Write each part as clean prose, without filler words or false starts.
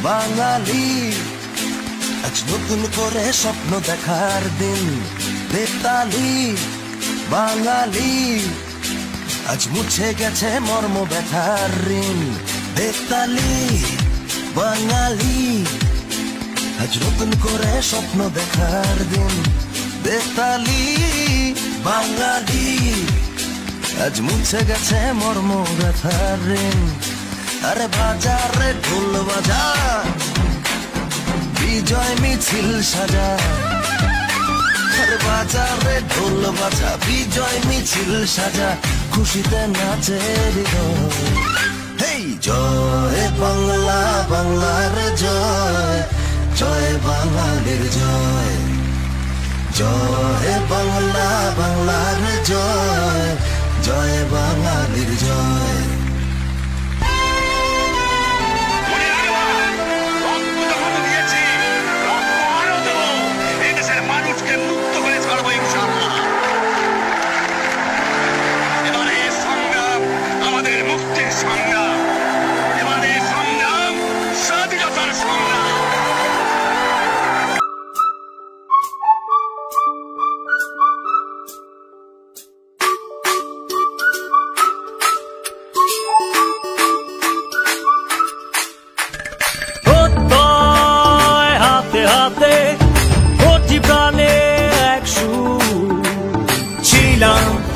বাঙালি আজ নতুন করে স্বপ্ন দেখার দিন বেতালি বাঙালি আজ মুছে গেছে মর্ম ব্যথার ঋণ বেতালি বাঙালি আজ নতুন করে স্বপ্ন দেখার দিন বেতালি বাঙালি আজ মুছে গেছে মর্ম ব্যথার ঋণ আরে বাজারে ঢোল বাজা বিজয় মিছিল সাজা আরে বাজারে ঢোল বাজা বিজয় মিছিল সাজা খুশিতে নাচে হৃদয় হেই জয় বাংলা বাংলার জয় জয় বাঙালির জয় জয় বাংলা বাংলার জয় জয় বাঙালির জয়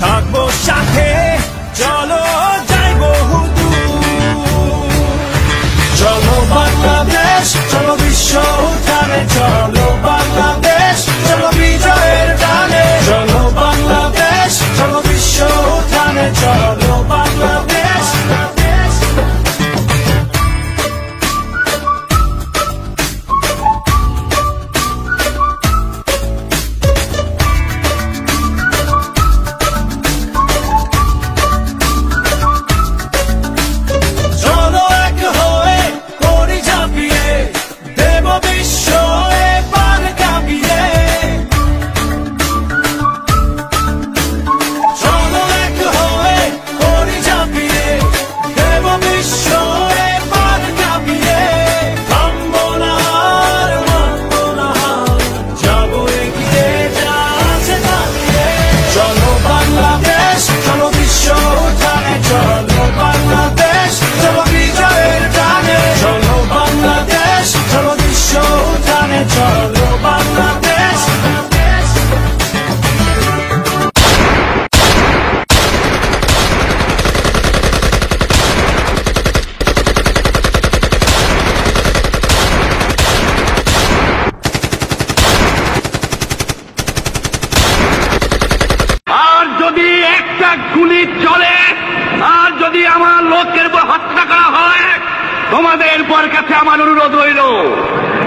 থাকবো সাথে চলো যাই বহুদূর চলো বাংলাদেশ চলো বিশ্ব উঠানে চলো বাংলাদেশ চলো বিজয়ের গানে চলো বাংলাদেশ চলো বিশ্ব উঠানে চলো বাংলাদেশ গুলি চলে আর যদি আমার লোকের উপর হত্যা করা হয় তোমাদের পর কাছে আমার অনুরোধ রইল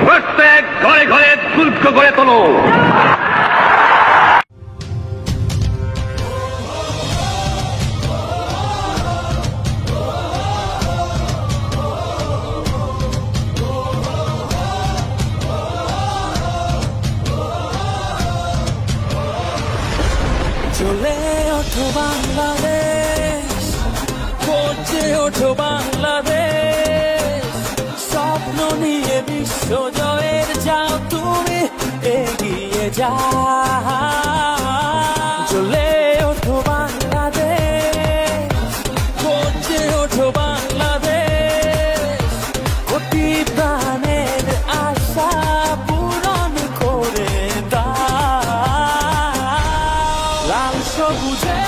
প্রত্যেক ঘরে ঘরে দুর্গ গড়ে তোলো চলে ওঠো বাংলাদেশ করছে ওঠো বাংলাদেশ স্বপ্ন নিয়ে বিশ্ব জয়ের যাও তুমি এগিয়ে যাও চলে ওঠো বাংলাদেশ করছে ওঠো বাংলাদেশ কোটি প্রাণের আশা পূরণ করে দাও লাল সবুজে